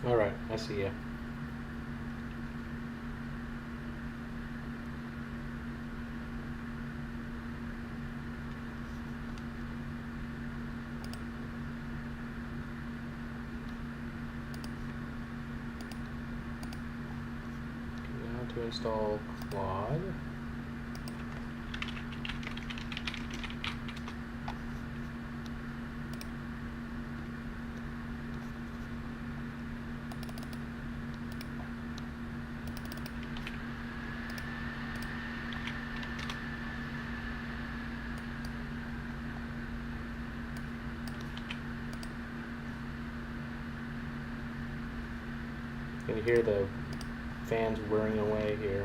All right, I see you. Now to install Claude. You can hear the fans whirring away here.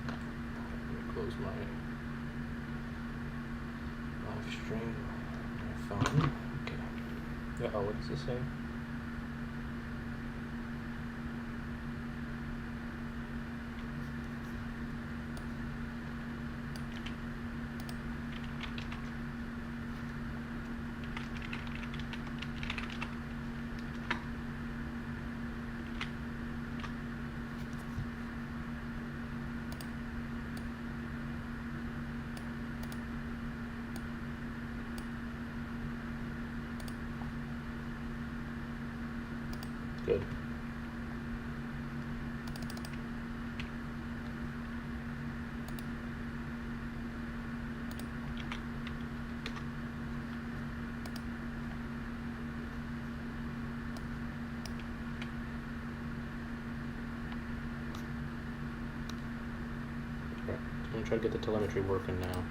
Let me close my live stream on my phone. Okay. Uh-oh, what does this say? Good. Alright, I'm gonna try to get the telemetry working now.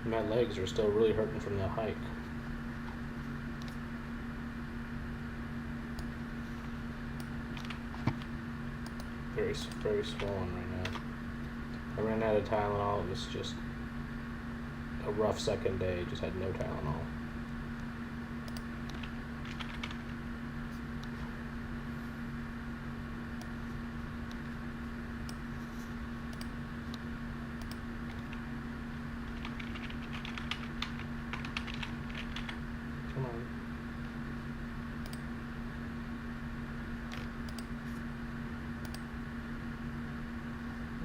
My legs are still really hurting from the hike. Very swollen right now. I ran out of Tylenol. It was just a rough second day. Just had no Tylenol. Come on.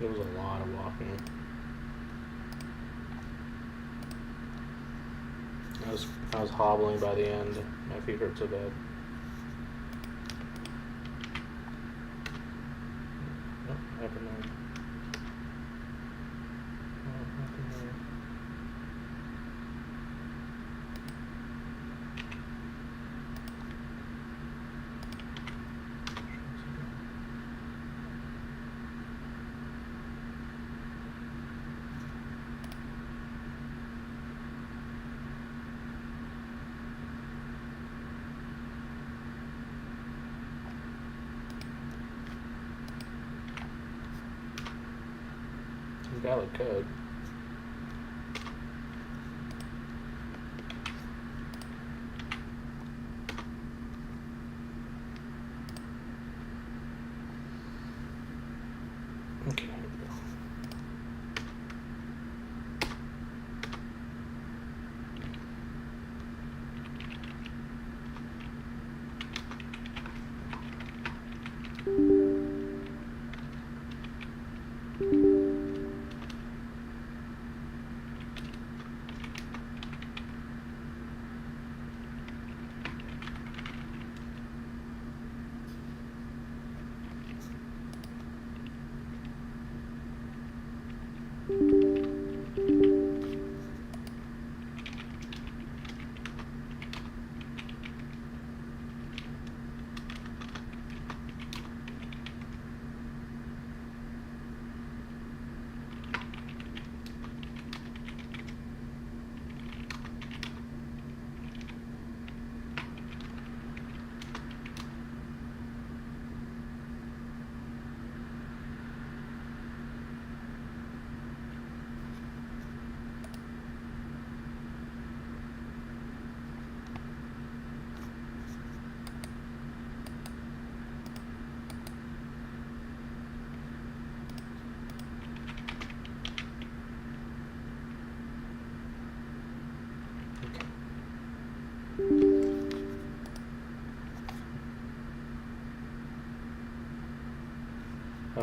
It was a lot of walking. I was hobbling by the end. My feet hurt so bad. Oh, happened there. Oh, happened there. Valid code. Okay, here we go.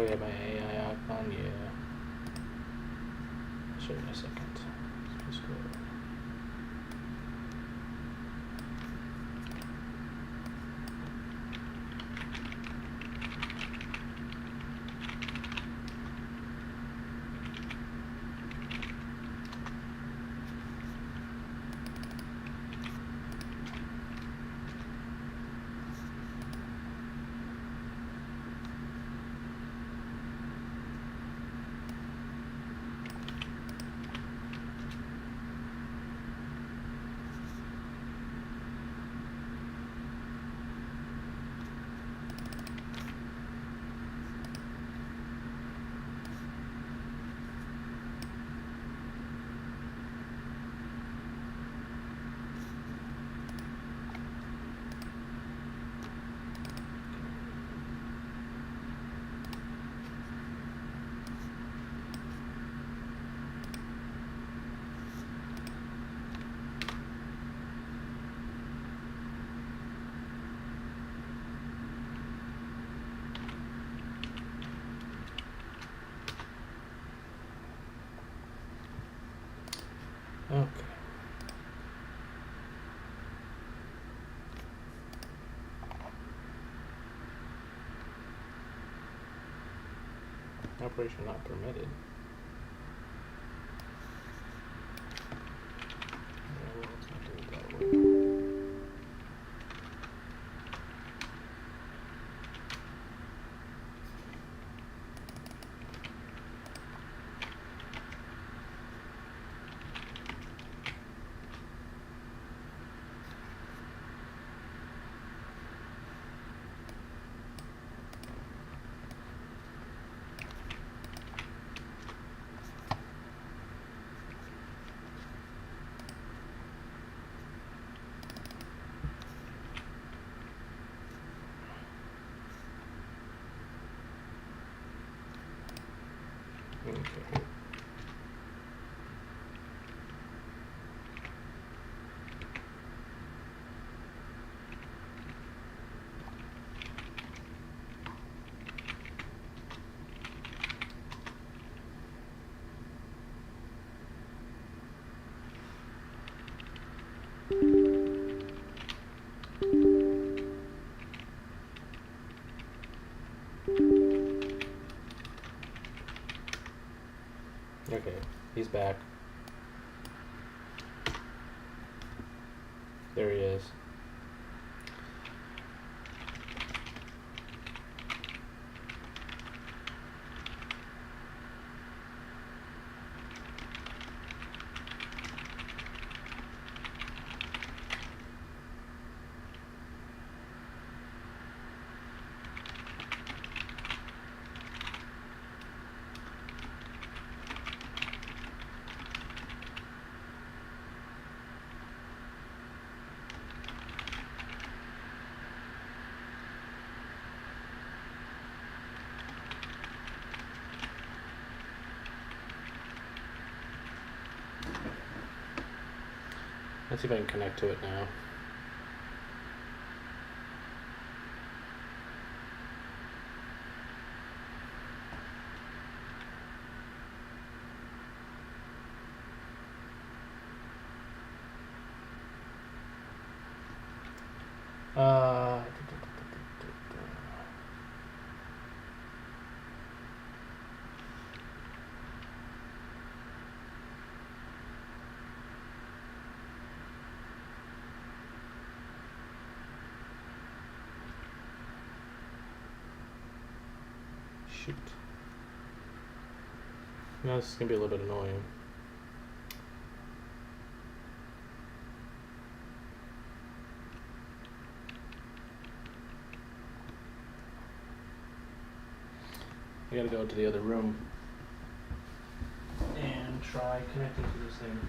yeah, my AI icon, yeah. I'll show you in a second. Let's just go. Okay. Operation not permitted. Yeah, well, let's not do it that way. Okay. Okay, he's back. There he is. Let's see if I can connect to it now. Uh, shoot. No, this is gonna be a little bit annoying. I gotta go to the other room and try connecting to this thing.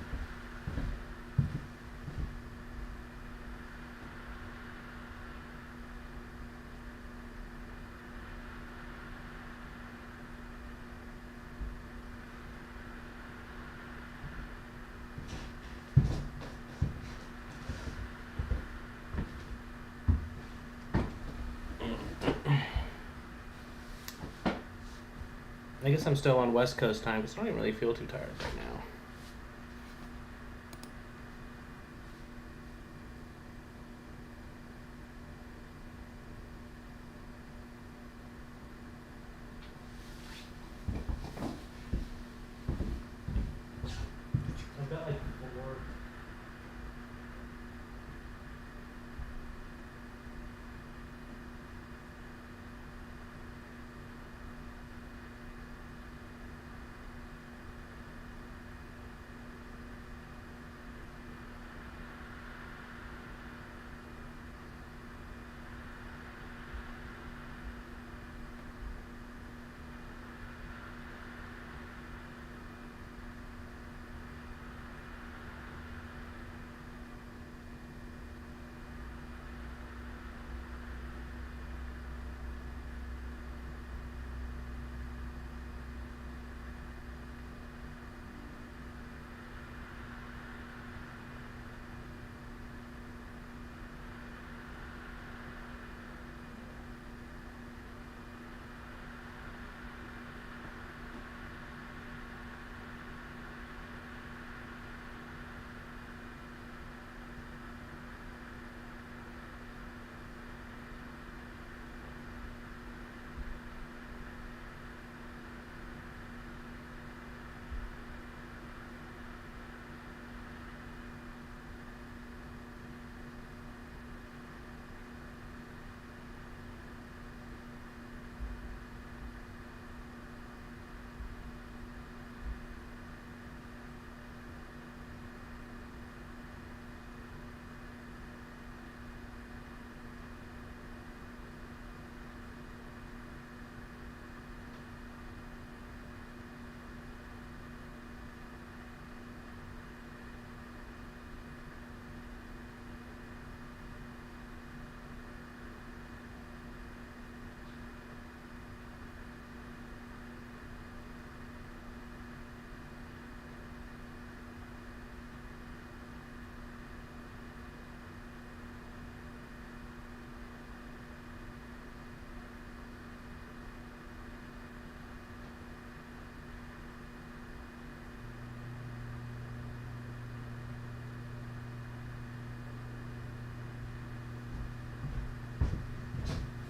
I guess I'm still on West Coast time because I don't even really feel too tired right now. I've got like 4.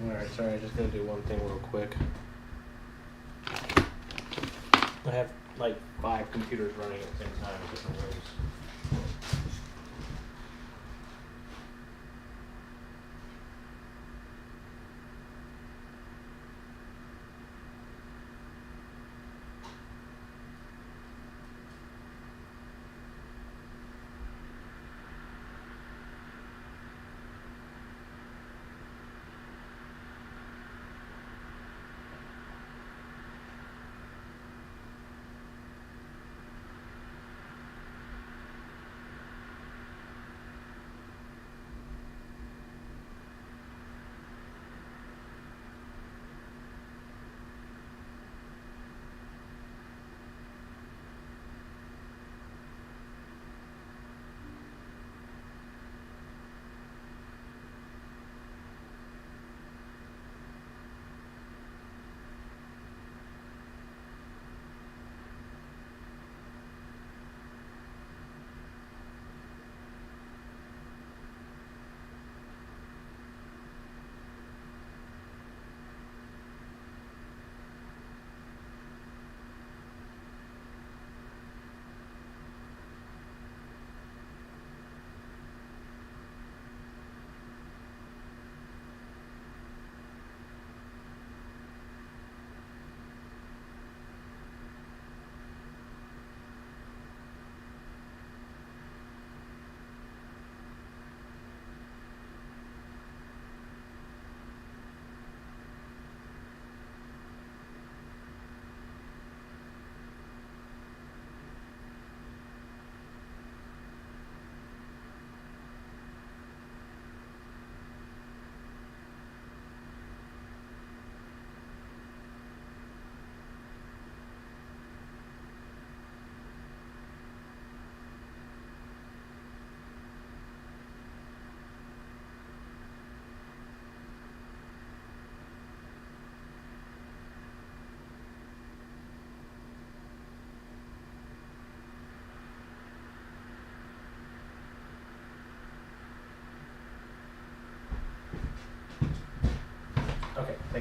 Alright, sorry, I'm just gonna do one thing real quick. I have like 5 computers running at the same time in different rooms.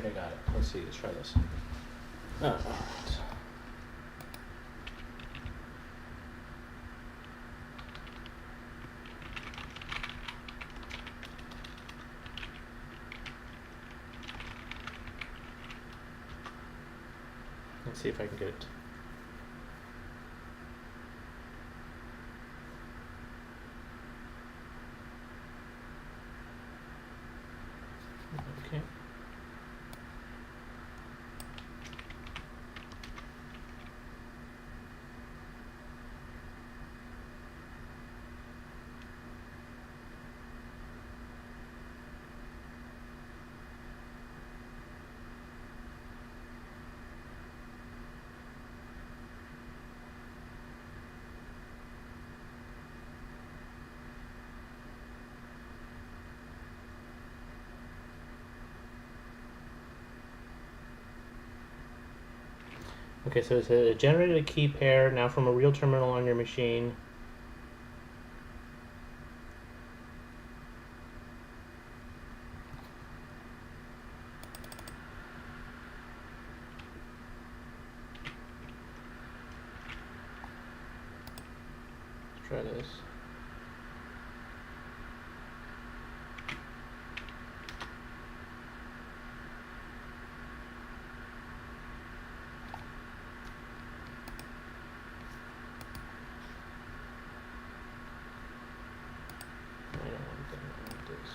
think I got it. Let's see, let's try this. Oh, alright. Let's see if I can get it. Okay. Okay, so it generated a key pair now from a real terminal on your machine. Let's try this. I don't want that, I want this.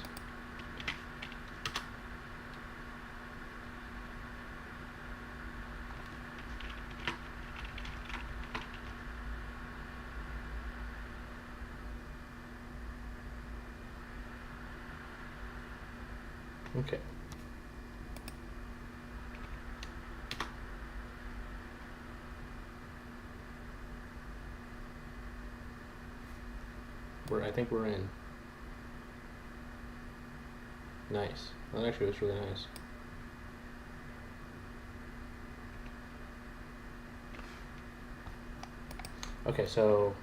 Okay. I think we're in. Nice. That actually was really nice. Okay, so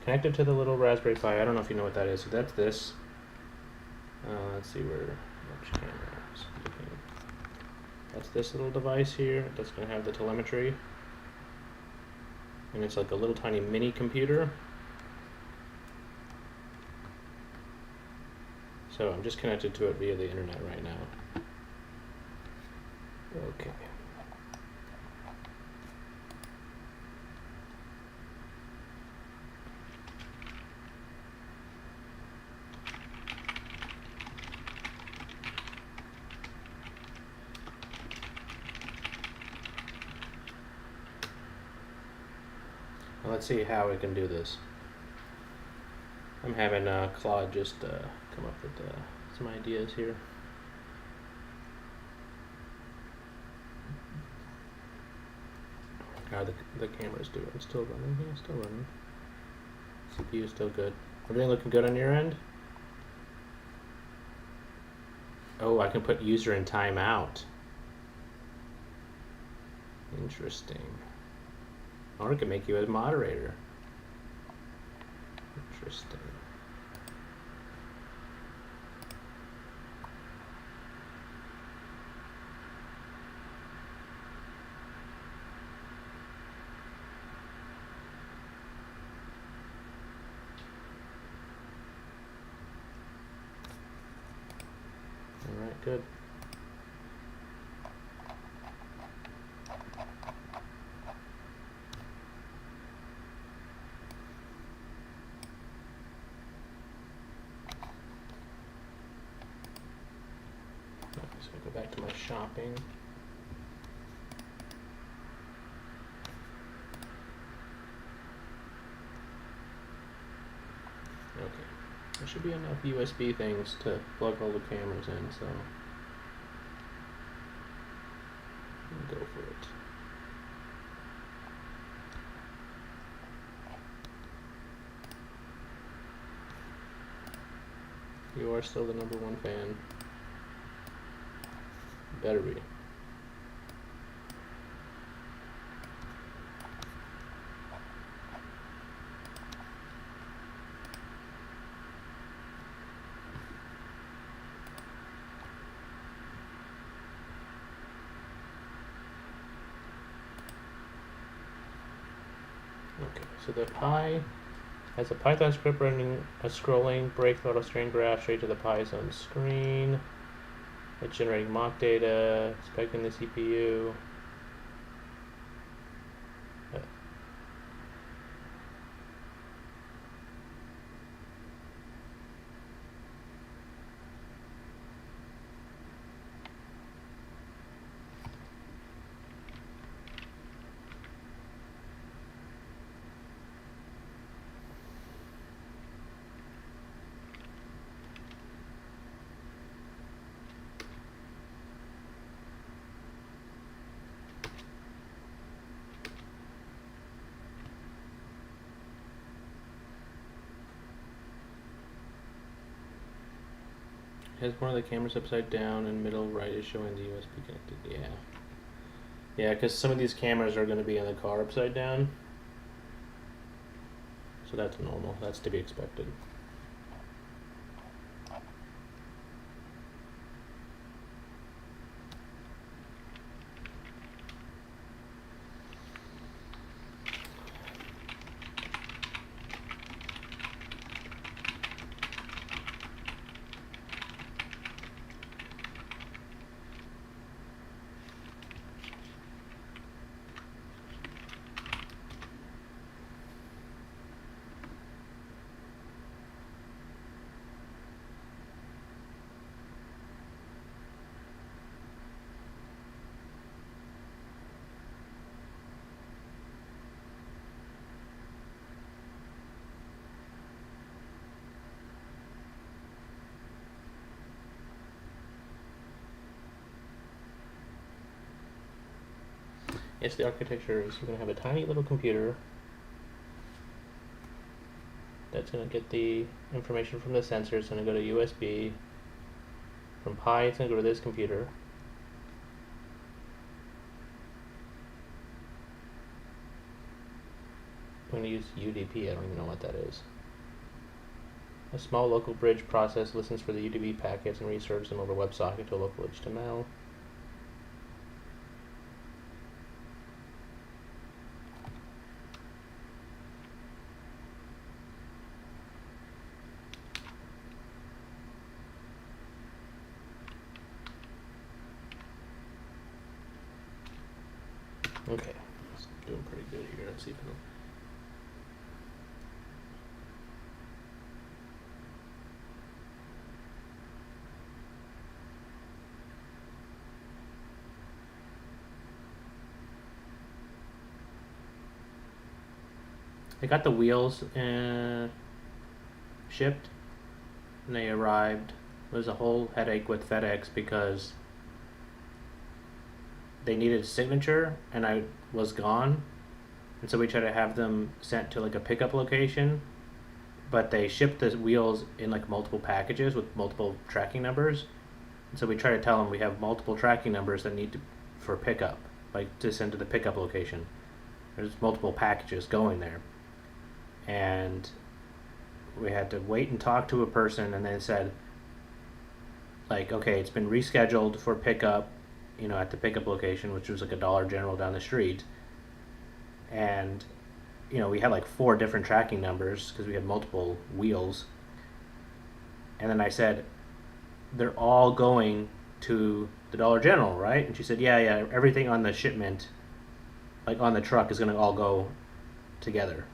connected to the little Raspberry Pi. I don't know if you know what that is. So that's this. Let's see which camera is looking. That's this little device here. That's going to have the telemetry. And it's like a little tiny mini computer. So I'm just connected to it via the internet right now. Okay. Well, let's see how we can do this. I'm having Claude just come up with some ideas here. How the camera's doing? It's still running. Yeah, still running. CPU is still good. Everything looking good on your end? Oh, I can put user in timeout. Interesting. Or I can make you a moderator. Interesting. All right, good. So I go back to my shopping. Okay, there should be enough USB things to plug all the cameras in, so go for it. You are still the #1 fan. Better be. So the Pi has a Python script running a scrolling break throttle string graph straight to the Pi's own screen. It's generating mock data, expecting the CPU. Has one of the cameras upside down and middle right is showing the USB connected. Yeah. Yeah, because some of these cameras are going to be in the car upside down. So that's normal. That's to be expected. Yes, the architecture is you're going to have a tiny little computer that's going to get the information from the sensor. It's going to go to USB. From Pi, it's going to go to this computer. I'm going to use UDP. I don't even know what that is. A small local bridge process listens for the UDP packets and reserves them over WebSocket to a local HTML. Okay, it's doing pretty good here. Let's see if it'll. I got the wheels shipped, and they arrived. It was a whole headache with FedEx because they needed a signature, and I was gone, and so we tried to have them sent to like a pickup location, but they shipped the wheels in like multiple packages with multiple tracking numbers, and so we try to tell them we have multiple tracking numbers that need to for pickup, like to send to the pickup location. There's multiple packages going there, and we had to wait and talk to a person, and they said, like, okay, it's been rescheduled for pickup, you know, at the pickup location, which was like a Dollar General down the street. And, you know, we had like 4 different tracking numbers because we had multiple wheels. And then I said, they're all going to the Dollar General, right? And she said, yeah, everything on the shipment, like on the truck, is going to all go together.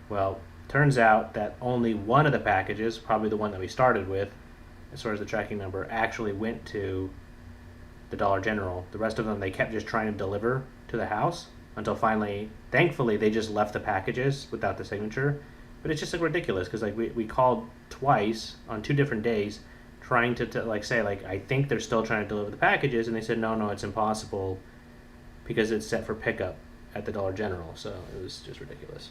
Well, turns out that only one of the packages, probably the one that we started with, as far as the tracking number, actually went to the Dollar General. The rest of them, they kept just trying to deliver to the house until finally, thankfully, they just left the packages without the signature. But it's just like ridiculous because like we called twice on 2 different days trying to like say like I think they're still trying to deliver the packages, and they said no, it's impossible because it's set for pickup at the Dollar General. So it was just ridiculous.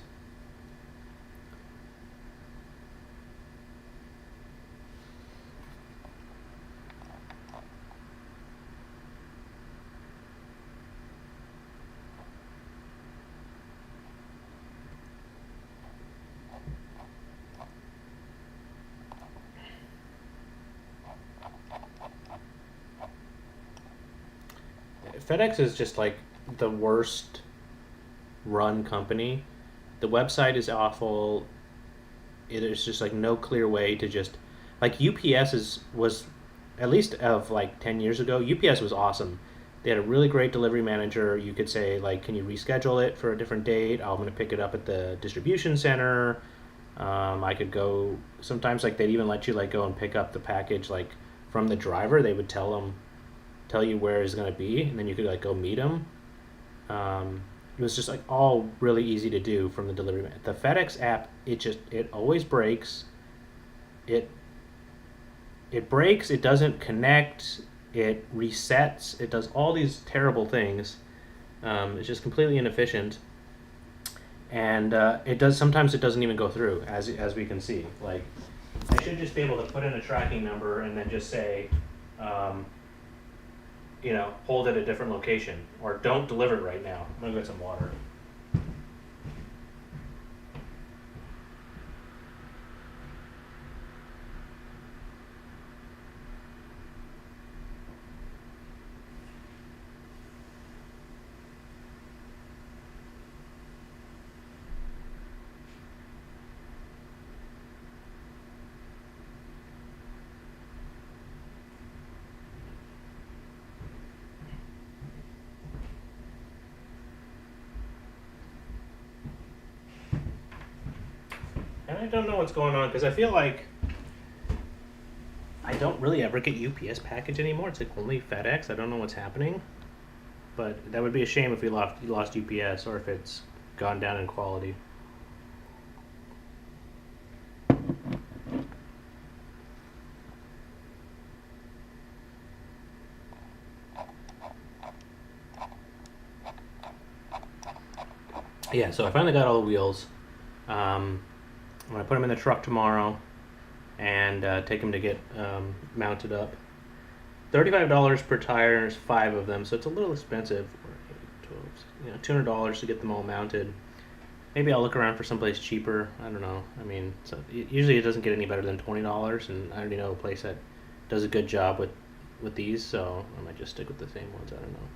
FedEx is just like the worst run company. The website is awful. There's just like no clear way to just like UPS was at least of like 10 years ago. UPS was awesome. They had a really great delivery manager. You could say like, can you reschedule it for a different date? I'm going to pick it up at the distribution center. I could go sometimes like they'd even let you like go and pick up the package like from the driver. They would tell you where it's going to be, and then you could like go meet them. It was just like all really easy to do from the delivery man. The FedEx app, it always breaks. It it breaks. It doesn't connect. It resets. It does all these terrible things. It's just completely inefficient, and it does sometimes it doesn't even go through as we can see. Like I should just be able to put in a tracking number and then just say, um, hold at a different location or don't deliver it right now. I'm gonna get some water. And I don't know what's going on because I feel like I don't really ever get UPS package anymore. It's like only FedEx. I don't know what's happening, but that would be a shame if we lost UPS or if it's gone down in quality. Yeah, so I finally got all the wheels. I'm gonna put them in the truck tomorrow and take them to get mounted up. $35 per tire, and there's 5 of them, so it's a little expensive. 12, $200 to get them all mounted. Maybe I'll look around for someplace cheaper. I don't know. I mean, usually it doesn't get any better than $20, and I already know a place that does a good job with these, so I might just stick with the same ones. I don't know.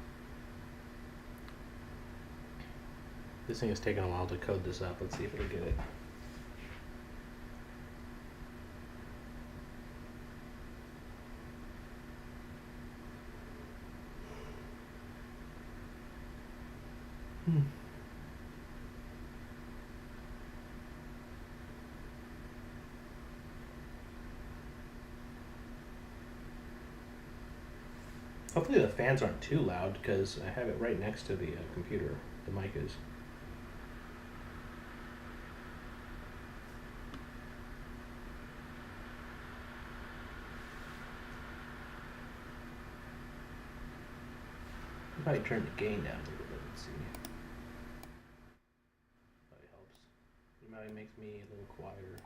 This thing is taking a while to code this up. Let's see if it'll get it. Hopefully the fans aren't too loud because I have it right next to the computer. The mic is. I'll probably turn the gain down a little bit. Let's see. Probably helps. It probably makes me a little quieter.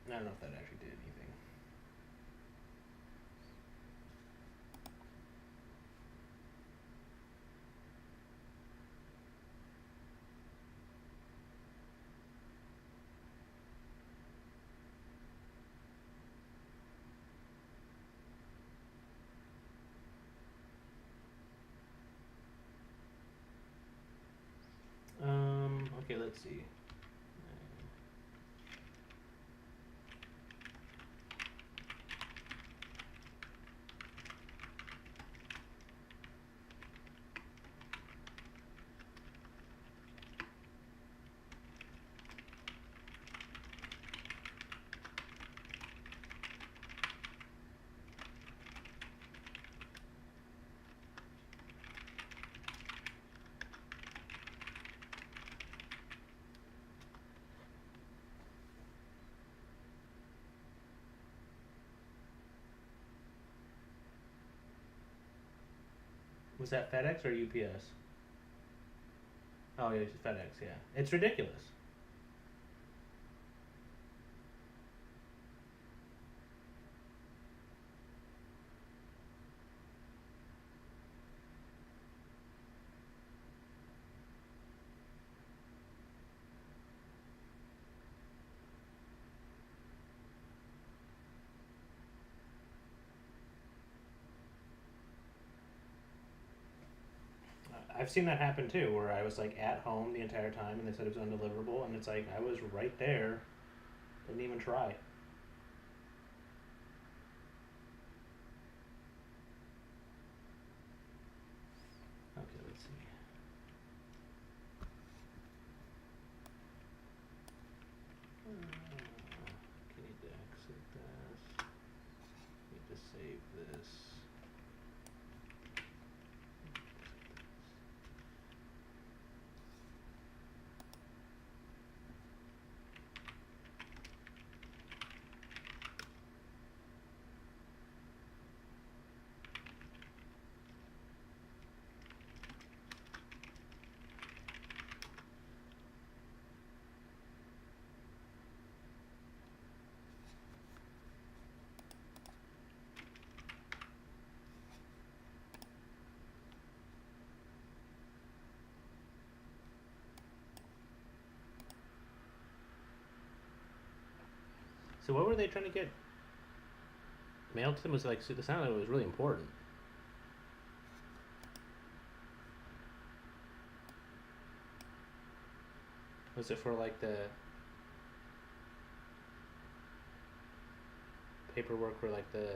I don't know if that actually did anything. Okay, let's see. Was that FedEx or UPS? Oh, yeah, it's FedEx. Yeah, it's ridiculous. I've seen that happen too, where I was like at home the entire time and they said it was undeliverable, and it's like I was right there, didn't even try. Okay, let's see. Okay, need to exit this. Need to save this. So what were they trying to get mailed to them? Was like, so the sound of it was really important. Was it for like the paperwork for like the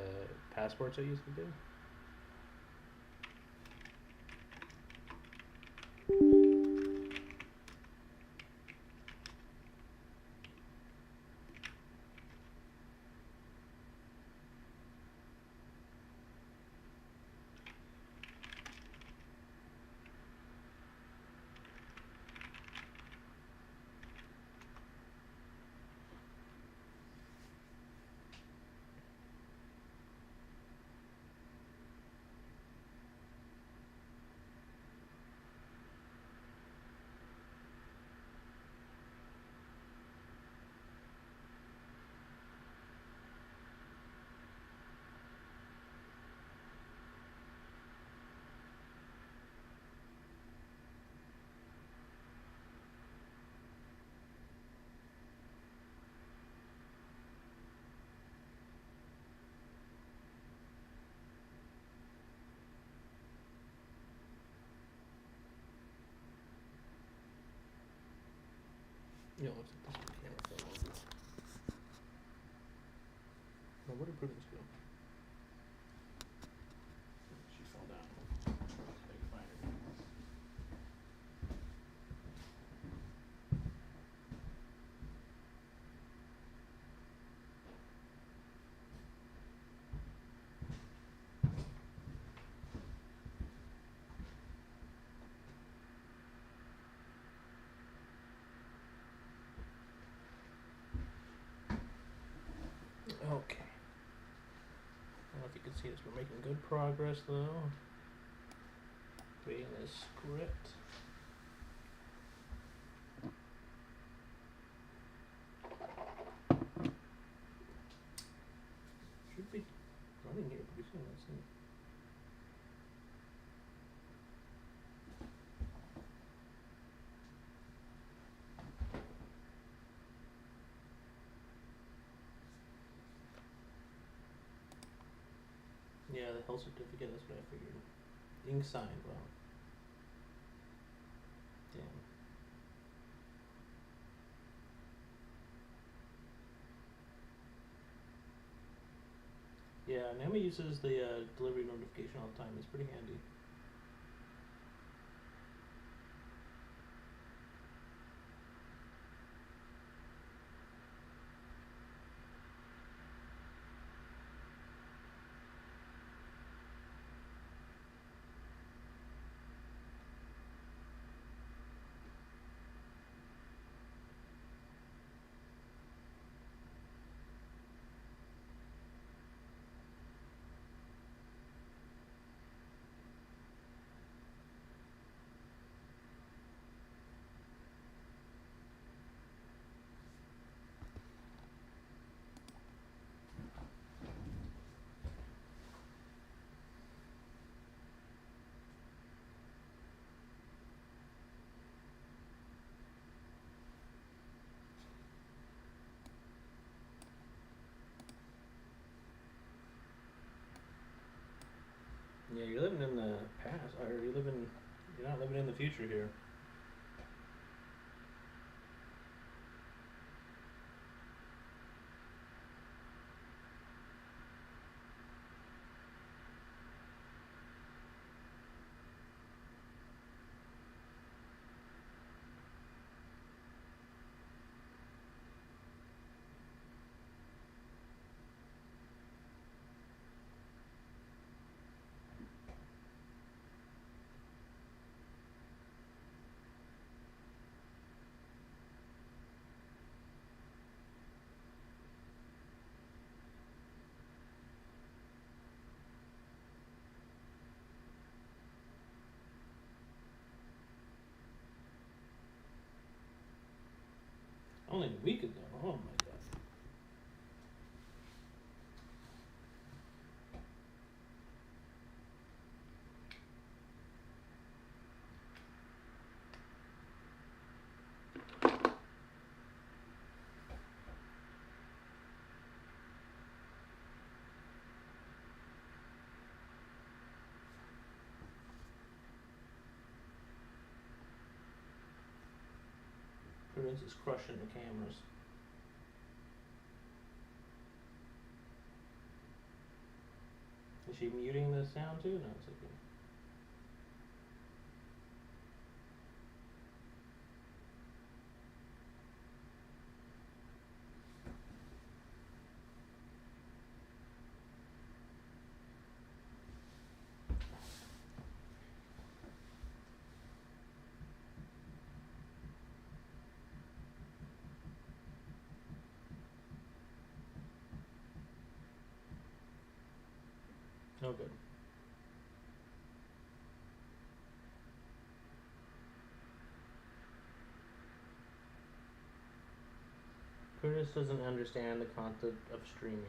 passports I used to do? Yeah, looks like this camera fell over. Now, where did Prudence go? She fell down. Let's see if I can find her. Okay. I don't know if you can see this. We're making good progress though. Creating this script. Should be running here pretty soon. Let's see. Yeah, the health certificate, that's what I figured. Ink signed, wow. Damn. Yeah, Nami uses the delivery notification all the time. It's pretty handy. Yeah, you're living in the past, or you're living You're not living in the future here. Only a week ago. Oh my god. Prudence is crushing the cameras. Is she muting the sound too? No, it's okay. Oh, good. Curtis doesn't understand the concept of streaming.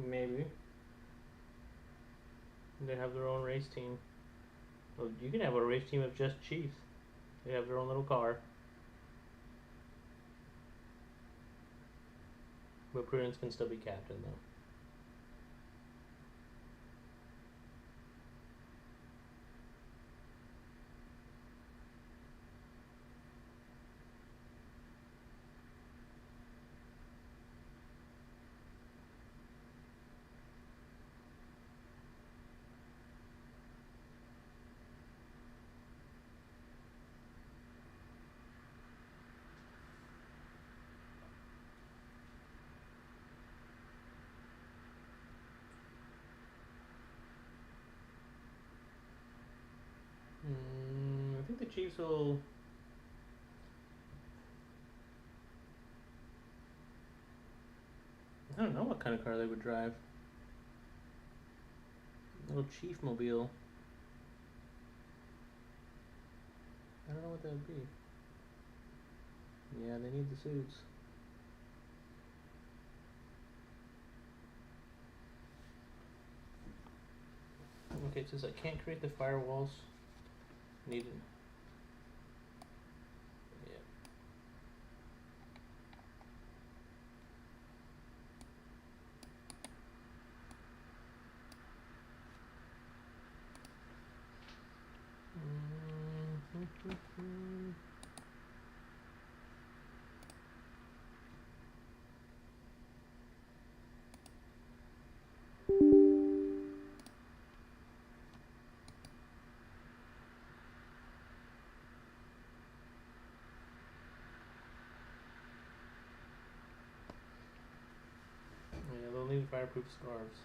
Maybe. They have their own race team. Well, you can have a race team of just Chiefs. They have their own little car. But Prudence can still be captain, though. I think the Chiefs will. I don't know what kind of car they would drive. Little Chief mobile. I don't know what that would be. Yeah, they need the suits. Okay, it says I can't create the firewalls. Needed. Yeah. Yeah, they'll need fireproof scarves.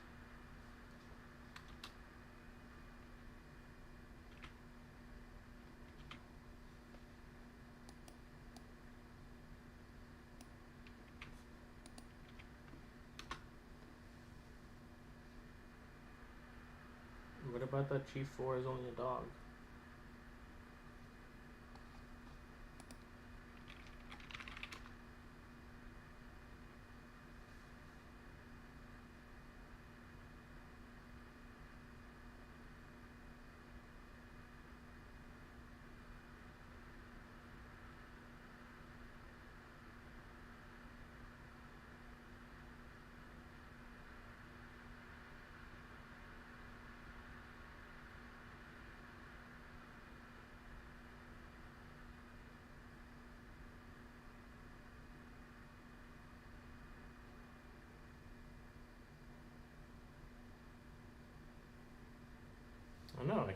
What about that Chief 4 is only a dog?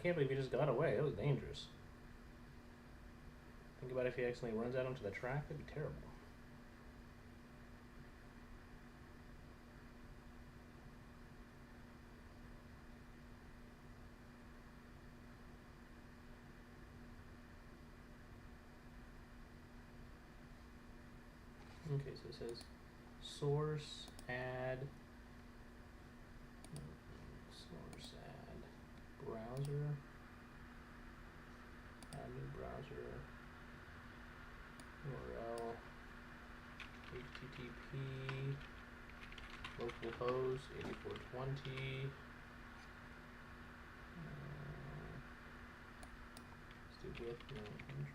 can't believe he just got away. That was dangerous. Think about if he accidentally runs out onto the track. That'd be terrible. Okay, so it says source add browser, add new browser URL http localhost 8420 let's do width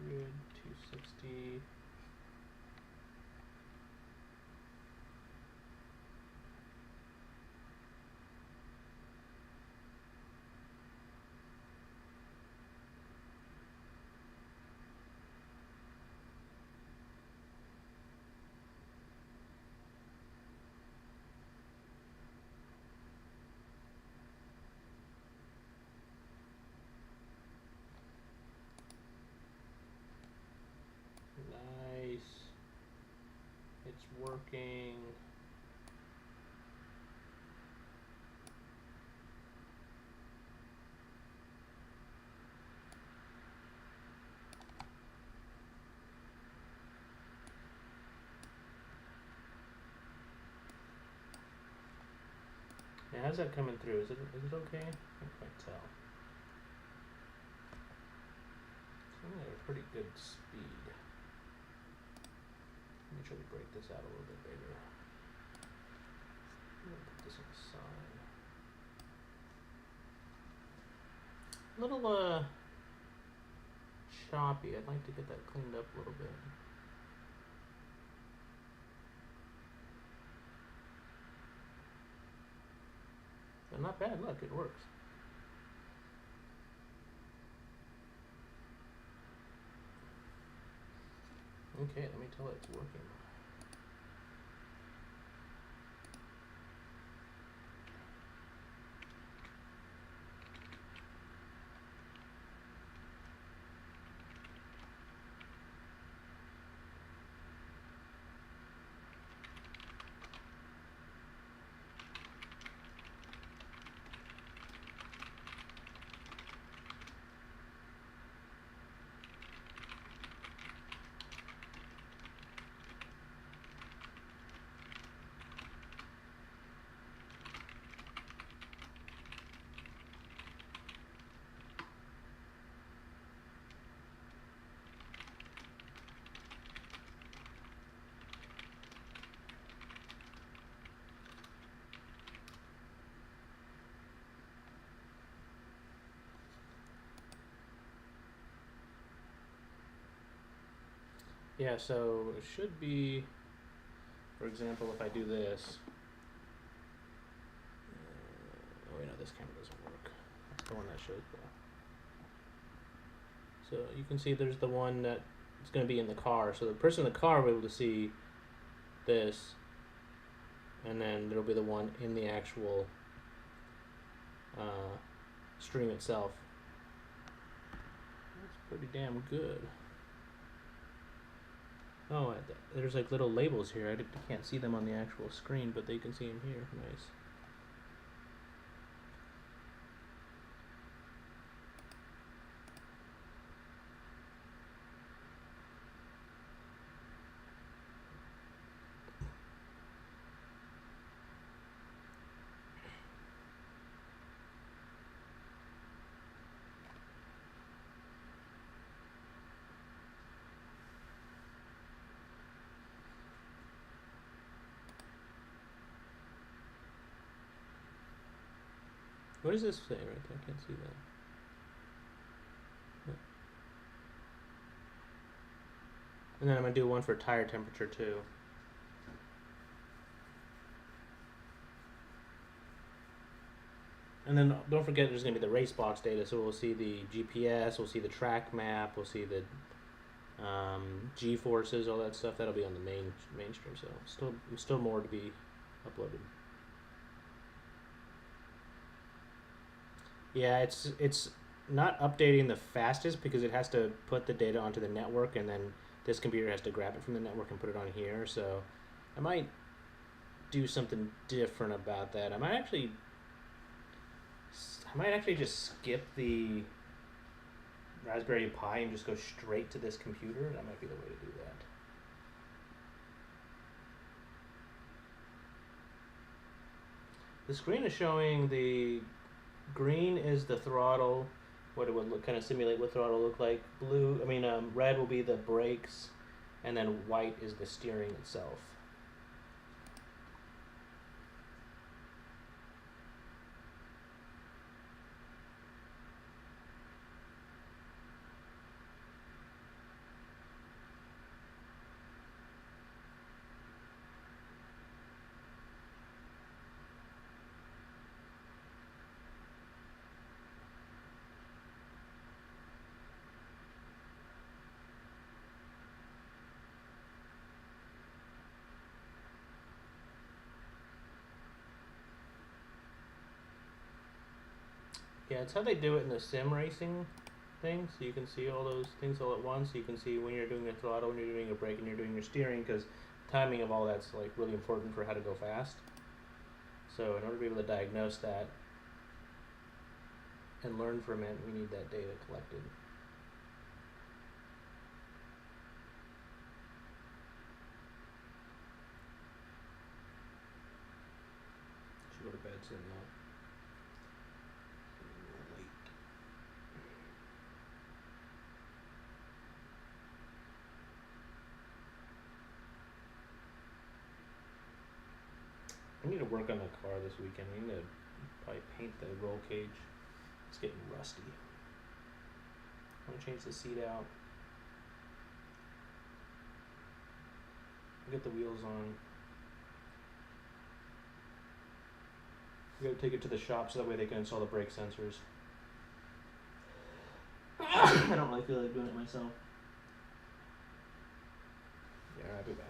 900 260. Nice. It's working. Now, how's that coming through? Is it okay? I can't quite tell. It's only at a pretty good speed. Let me try to break this out a little bit bigger. I'm gonna put this on the side. A little choppy. I'd like to get that cleaned up a little bit. But not bad. Look, it works. Okay, let me tell it it's working. Yeah, so it should be, for example, if I do this. Oh, wait, no, this camera doesn't work. That's the one that shows the. So you can see there's the one that it's going to be in the car. So the person in the car will be able to see this, and then there'll be the one in the actual stream itself. That's pretty damn good. Oh, there's like little labels here. I can't see them on the actual screen, but they can see them here. Nice. What does this say right there? I can't see that. Yeah. And then I'm going to do one for tire temperature too. And then don't forget there's going to be the race box data, so we'll see the GPS, we'll see the track map, we'll see the G-forces, all that stuff. That'll be on the mainstream, so still more to be uploaded. Yeah, it's not updating the fastest because it has to put the data onto the network, and then this computer has to grab it from the network and put it on here. So I might do something different about that. I might actually just skip the Raspberry Pi and just go straight to this computer. That might be the way to do that. The screen is showing the green is the throttle, what it would look, kind of simulate what throttle look like. Red will be the brakes, and then white is the steering itself. Yeah, it's how they do it in the sim racing thing. So you can see all those things all at once. You can see when you're doing your throttle, when you're doing your brake, and you're doing your steering, because timing of all that's like really important for how to go fast. So in order to be able to diagnose that and learn from it, we need that data collected. Should go to bed soon though. Late. I need to work on the car this weekend. I need to probably paint the roll cage. It's getting rusty. I want to change the seat out. Get the wheels on. We gotta take it to the shop so that way they can install the brake sensors. I don't really feel like doing it myself. Yeah, I'll be back.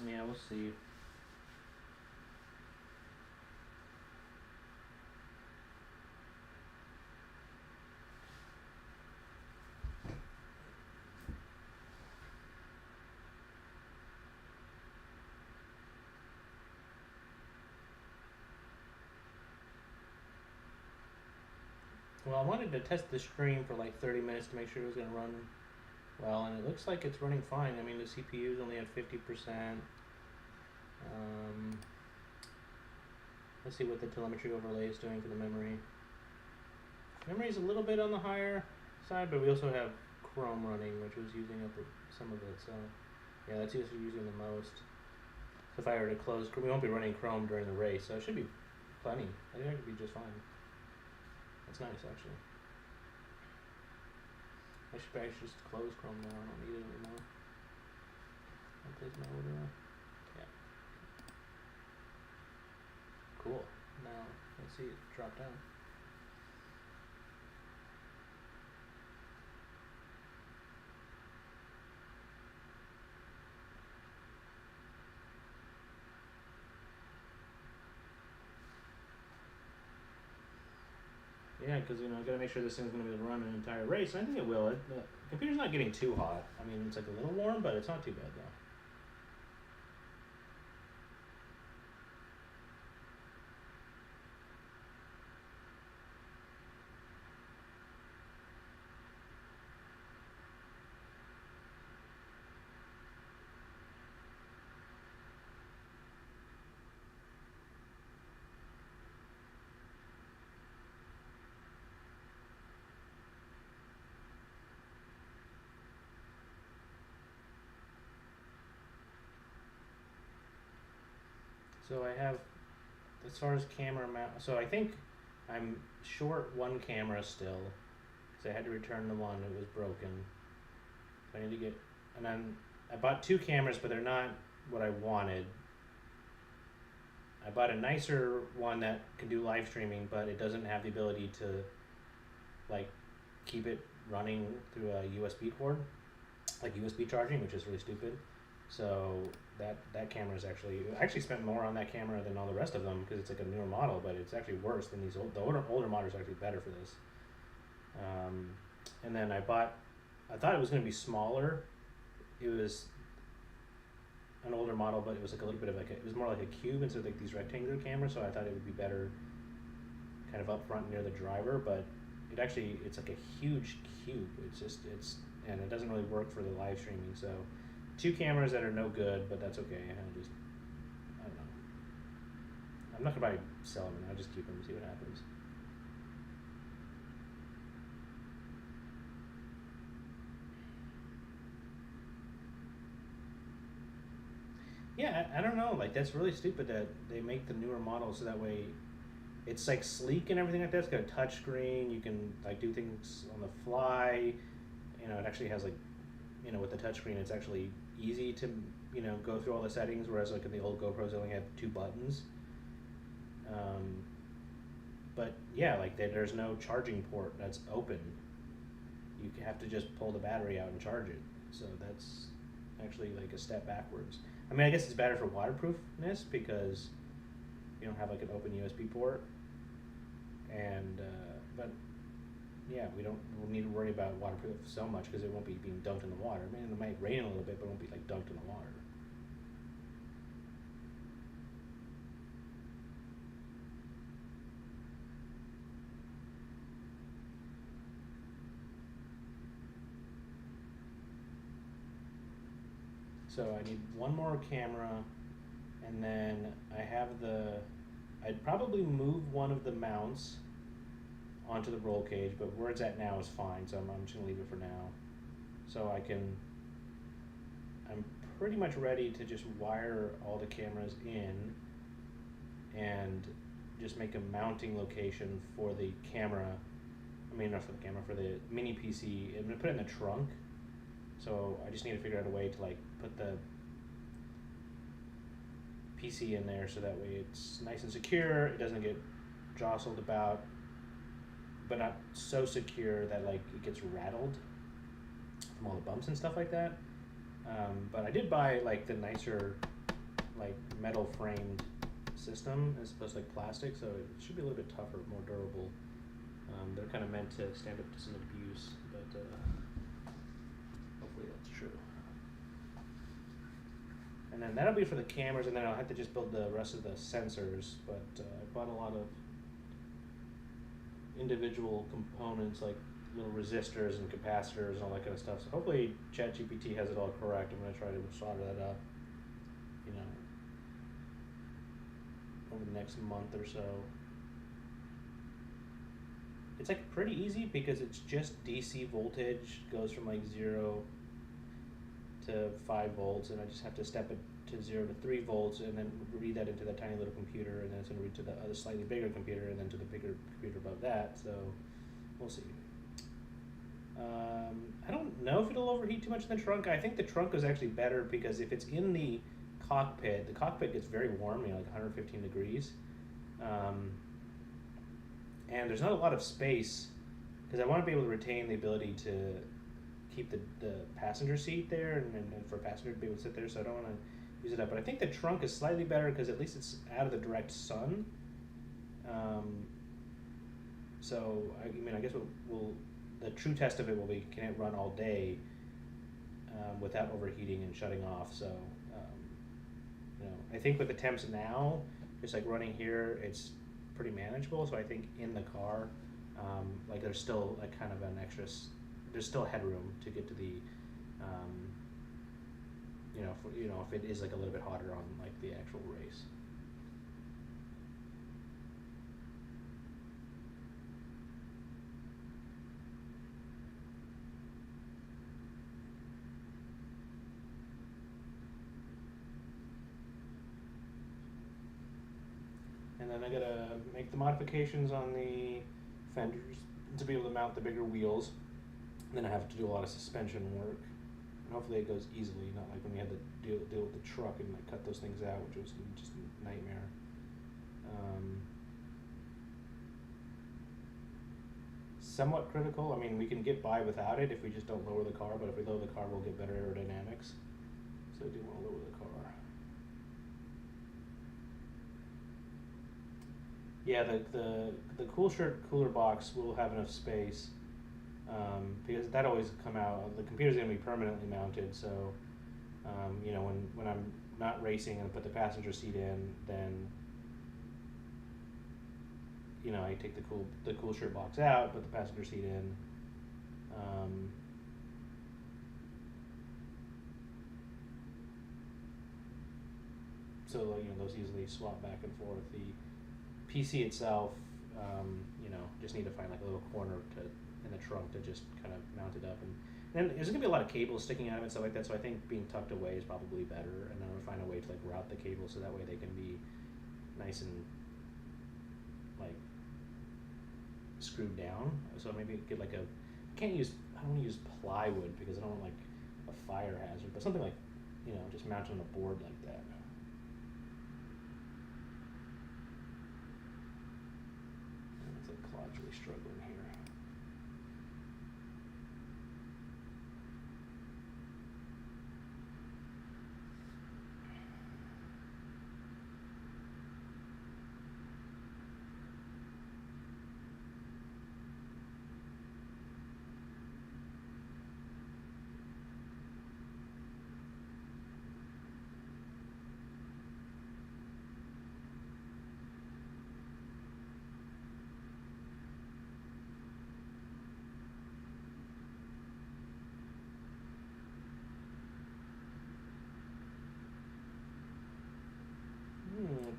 Yeah, we'll see. Well, I wanted to test the stream for like 30 minutes to make sure it was going to run well, and it looks like it's running fine. I mean, the CPU is only at 50%. Let's see what the telemetry overlay is doing for the memory. Memory is a little bit on the higher side, but we also have Chrome running, which was using up some of it. So, yeah, that's using the most. So if I were to close, we won't be running Chrome during the race, so it should be plenty. I think it could be just fine. That's nice, actually. I should just close Chrome now. I don't need it anymore. I'll place my order. Yeah. Cool. Now, let's see it drop down. Yeah, because I got to make sure this thing's going to be able to run an entire race, and I think it will. The computer's not getting too hot. I mean, it's like a little warm, but it's not too bad though. So I have, as far as camera mount, so I think I'm short one camera still, because I had to return the one that was broken. So I need to get, and then I bought two cameras, but they're not what I wanted. I bought a nicer one that can do live streaming, but it doesn't have the ability to, like, keep it running through a USB cord, like USB charging, which is really stupid. So that camera is actually, I actually spent more on that camera than all the rest of them because it's like a newer model, but it's actually worse than these the older models are actually better for this. And then I thought it was going to be smaller. It was an older model, but it was like a little bit of it was more like a cube instead of like these rectangular cameras. So I thought it would be better, kind of up front near the driver. But it's like a huge cube. And it doesn't really work for the live streaming. So two cameras that are no good, but that's okay. I don't know. I'm not gonna sell them. I'll just keep them and see what happens. Yeah, I don't know. Like, that's really stupid that they make the newer models so that way it's like sleek and everything like that. It's got a touch screen. You can like do things on the fly. It actually has like, with the touch screen, it's actually easy to go through all the settings. Whereas like in the old GoPros, they only had two buttons. But yeah, like there's no charging port that's open. You have to just pull the battery out and charge it. So that's actually like a step backwards. I mean, I guess it's better for waterproofness because you don't have like an open USB port. And but yeah, we'll need to worry about waterproof so much because it won't be being dunked in the water. I mean, it might rain a little bit, but it won't be like dunked in the water. So I need one more camera, and then I'd probably move one of the mounts onto the roll cage, but where it's at now is fine, so I'm just gonna leave it for now. So I'm pretty much ready to just wire all the cameras in and just make a mounting location for the camera. I mean, not for the camera, for the mini PC. I'm gonna put it in the trunk. So I just need to figure out a way to like put the PC in there so that way it's nice and secure. It doesn't get jostled about, but not so secure that like it gets rattled from all the bumps and stuff like that. But I did buy like the nicer like metal framed system as opposed to like plastic, so it should be a little bit tougher, more durable. They're kind of meant to stand up to some abuse, but hopefully that's true. And then that'll be for the cameras, and then I'll have to just build the rest of the sensors. But I bought a lot of individual components like little resistors and capacitors and all that kind of stuff. So hopefully ChatGPT has it all correct. I'm going to try to solder that up, over the next month or so. It's like pretty easy because it's just DC voltage, goes from like 0 to 5 volts, and I just have to step it to 0 to 3 volts and then read that into that tiny little computer, and then it's going to read to the other slightly bigger computer and then to the bigger computer above that. So we'll see. I don't know if it'll overheat too much in the trunk. I think the trunk is actually better because if it's in the cockpit gets very warm, like 115 degrees. And there's not a lot of space because I want to be able to retain the ability to keep the passenger seat there and for a passenger to be able to sit there, so I don't want to use it up. But I think the trunk is slightly better because at least it's out of the direct sun. So I mean, I guess the true test of it will be, can it run all day without overheating and shutting off? So I think with the temps now, just like running here, it's pretty manageable. So I think in the car, like there's still like kind of an extra, there's still headroom to get to the, if it is like a little bit hotter on like the actual race. And then I gotta make the modifications on the fenders to be able to mount the bigger wheels. And then I have to do a lot of suspension work. And hopefully it goes easily, not like when we had to deal with the truck and like cut those things out, which was just a nightmare. Somewhat critical. I mean, we can get by without it if we just don't lower the car, but if we lower the car, we'll get better aerodynamics. So I do want to lower the car. Yeah, the cool shirt cooler box will have enough space because that always come out. The computer's gonna be permanently mounted, so when I'm not racing and put the passenger seat in, then I take the cool shirt box out, put the passenger seat in. So those easily swap back and forth. The PC itself, just need to find like a little corner in the trunk to just kind of mount it up, and there's gonna be a lot of cables sticking out of it and stuff like that. So I think being tucked away is probably better, and then I'm gonna find a way to like route the cables so that way they can be nice and like screwed down. So maybe get like I don't want to use plywood because I don't want like a fire hazard, but something like just mount on a board like that. It's like Claude's really struggling here.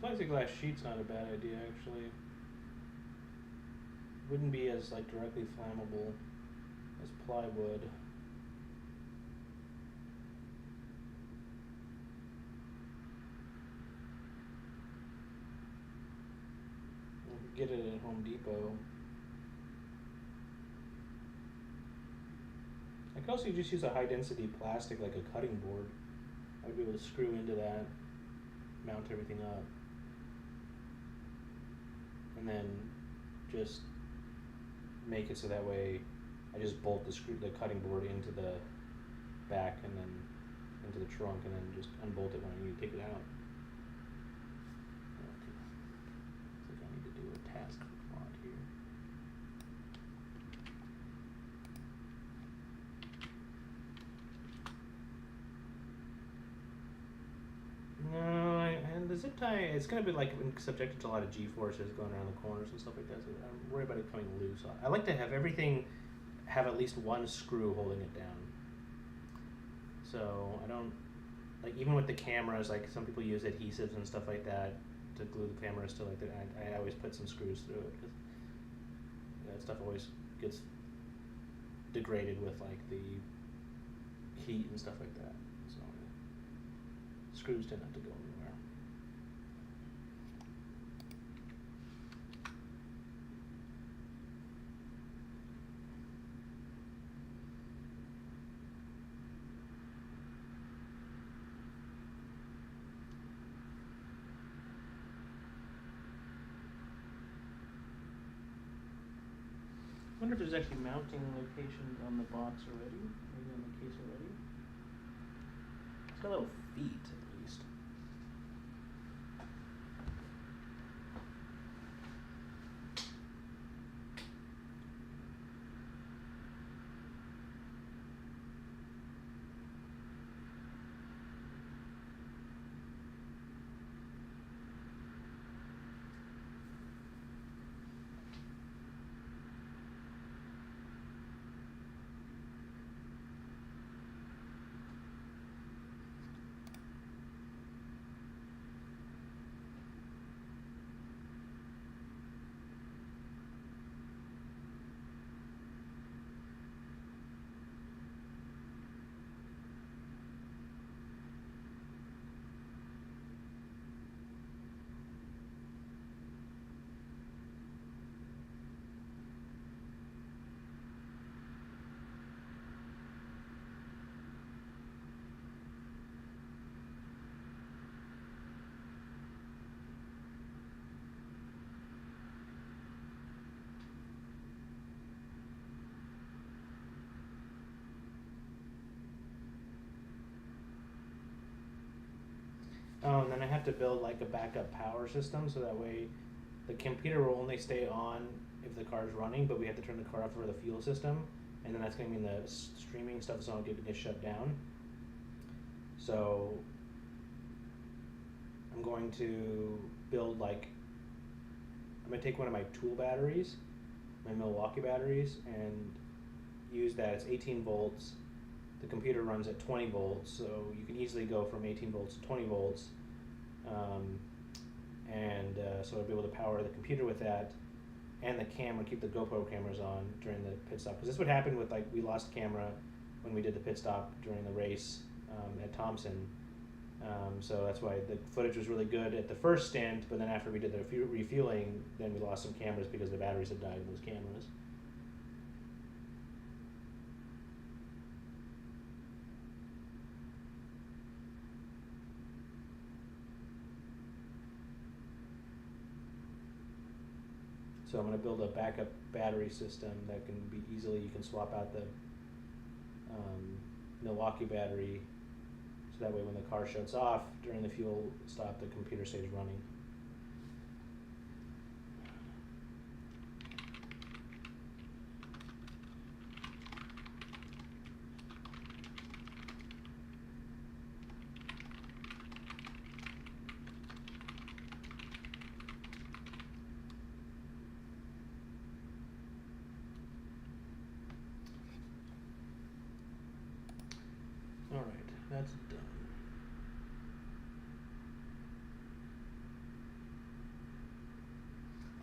Plexiglass sheet's not a bad idea, actually. Wouldn't be as like directly flammable as plywood. We could get it at Home Depot. I could also just use a high density plastic like a cutting board. I would be able to screw into that, mount everything up, and then just make it so that way I just bolt the cutting board into the back and then into the trunk, and then just unbolt it when I need to take it out. Okay. I think I need to do a task for Claude here. No, and the zip tie, it's going to be like subjected to a lot of G-forces going around the corners and stuff like that, so I'm worried about it coming loose. I like to have everything have at least one screw holding it down. So I don't, like even with the cameras, like some people use adhesives and stuff like that to glue the cameras to like that. I always put some screws through it because that stuff always gets degraded with like the heat and stuff like that. So screws tend not to go anywhere. I wonder if there's actually mounting locations on the box already, maybe on the case already. It's got little feet at least. Oh, and then I have to build like a backup power system so that way the computer will only stay on if the car is running, but we have to turn the car off for the fuel system, and then that's going to mean the streaming stuff is not going to get shut down. So I'm going to build like, I'm going to take one of my tool batteries, my Milwaukee batteries, and use that. It's 18 volts. The computer runs at 20 volts, so you can easily go from 18 volts to 20 volts. So I'll be able to power the computer with that, and the camera, keep the GoPro cameras on during the pit stop. Because this would happen with, like, we lost camera when we did the pit stop during the race at Thompson. So that's why the footage was really good at the first stint, but then after we did the refueling, then we lost some cameras because the batteries had died in those cameras. So I'm going to build a backup battery system that can be easily, you can swap out the Milwaukee battery, so that way when the car shuts off during the fuel stop, the computer stays running. All right, that's done.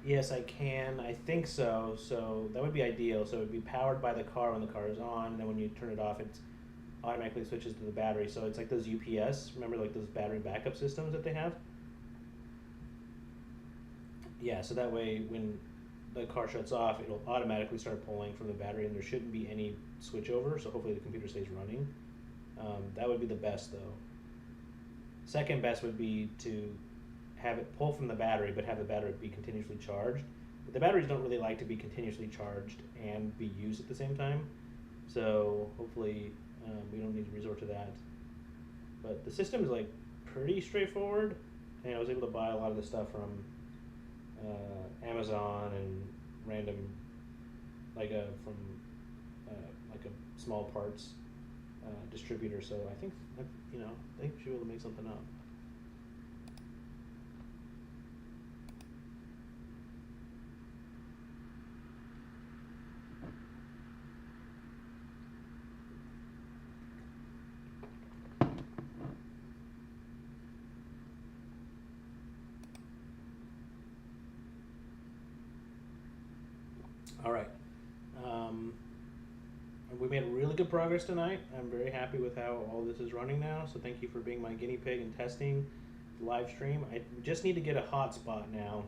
Yes, I can. I think so. So that would be ideal. So it would be powered by the car when the car is on, and then when you turn it off, it automatically switches to the battery. So it's like those UPS. Remember, like those battery backup systems that they have? Yeah, so that way when the car shuts off, it'll automatically start pulling from the battery, and there shouldn't be any switchover. So hopefully the computer stays running. That would be the best, though. Second best would be to have it pull from the battery, but have the battery be continuously charged. But the batteries don't really like to be continuously charged and be used at the same time. So hopefully we don't need to resort to that. But the system is like pretty straightforward, and I was able to buy a lot of the stuff from Amazon and random, like like a small parts distributor. So I think I think we should be able to make something up. All right. We made really good progress tonight. I'm very happy with how all this is running now. So thank you for being my guinea pig and testing the live stream. I just need to get a hotspot now.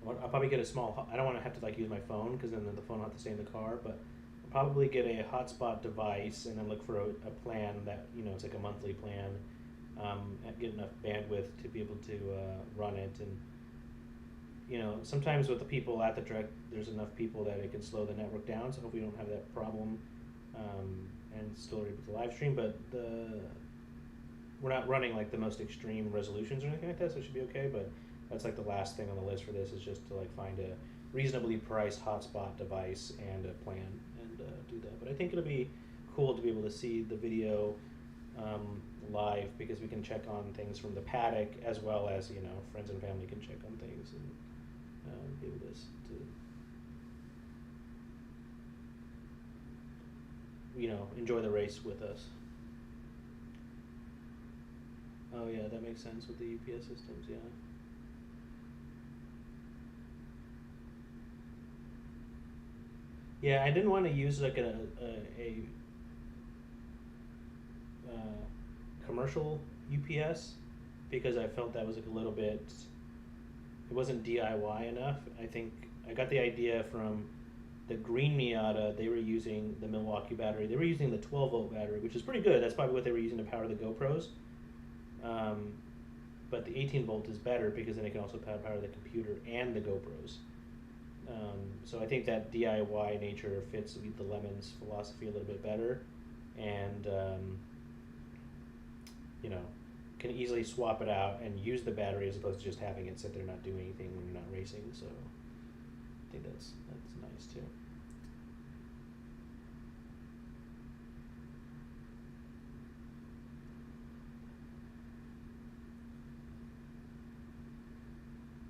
I'll probably get a small. I don't want to have to like use my phone because then the phone will have to stay in the car. But I'll probably get a hotspot device and then look for a plan that it's like a monthly plan. Get enough bandwidth to be able to run it, and sometimes with the people at the track, there's enough people that it can slow the network down. So hopefully we don't have that problem, and still able to live stream. But we're not running like the most extreme resolutions or anything like that, so it should be okay. But that's like the last thing on the list for this is just to like find a reasonably priced hotspot device and a plan and do that. But I think it'll be cool to be able to see the video live because we can check on things from the paddock as well as friends and family can check on things and be able to enjoy the race with us. Oh yeah, that makes sense with the UPS systems. Yeah. Yeah, I didn't want to use like a commercial UPS because I felt that was like a little bit. It wasn't DIY enough. I think I got the idea from the green Miata. They were using the Milwaukee battery. They were using the 12-volt battery, which is pretty good. That's probably what they were using to power the GoPros. But the 18-volt is better because then it can also power the computer and the GoPros. So I think that DIY nature fits with the Lemons philosophy a little bit better, and can easily swap it out and use the battery as opposed to just having it sit there not doing anything when you're not racing. So I think that's nice too.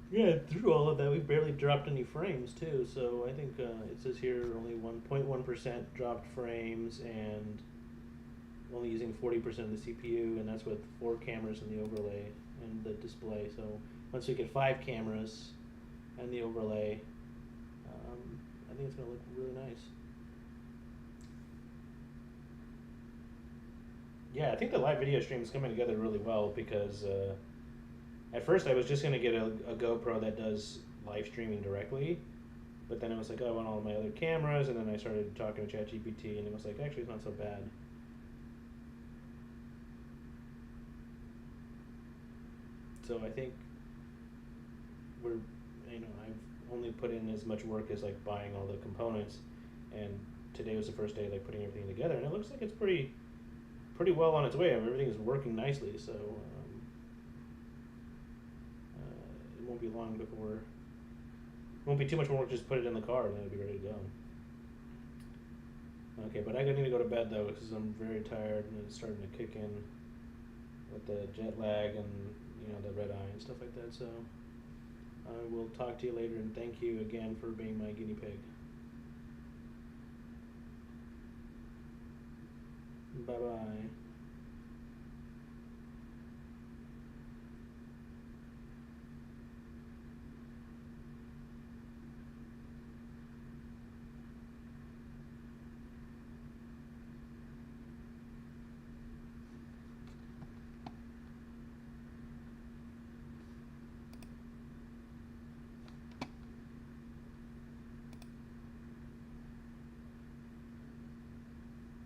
Yeah, through all of that, we've barely dropped any frames too. So I think it says here only 1.1% dropped frames and only using 40% of the CPU, and that's with 4 cameras and the overlay and the display. So once we get 5 cameras and the overlay, I think it's going to look really nice. Yeah, I think the live video stream is coming together really well because at first I was just going to get a GoPro that does live streaming directly, but then I was like, oh, I want all of my other cameras, and then I started talking to ChatGPT, and it was like, actually, it's not so bad. So I think we're, I've only put in as much work as like buying all the components, and today was the first day like putting everything together, and it looks like it's pretty well on its way. I mean, everything is working nicely, so it won't be long before it won't be too much more work. Just put it in the car, and then it'll be ready to go. Okay, but I need to go to bed though because I'm very tired and it's starting to kick in with the jet lag and the red eye and stuff like that. So I will talk to you later, and thank you again for being my guinea pig. Bye bye.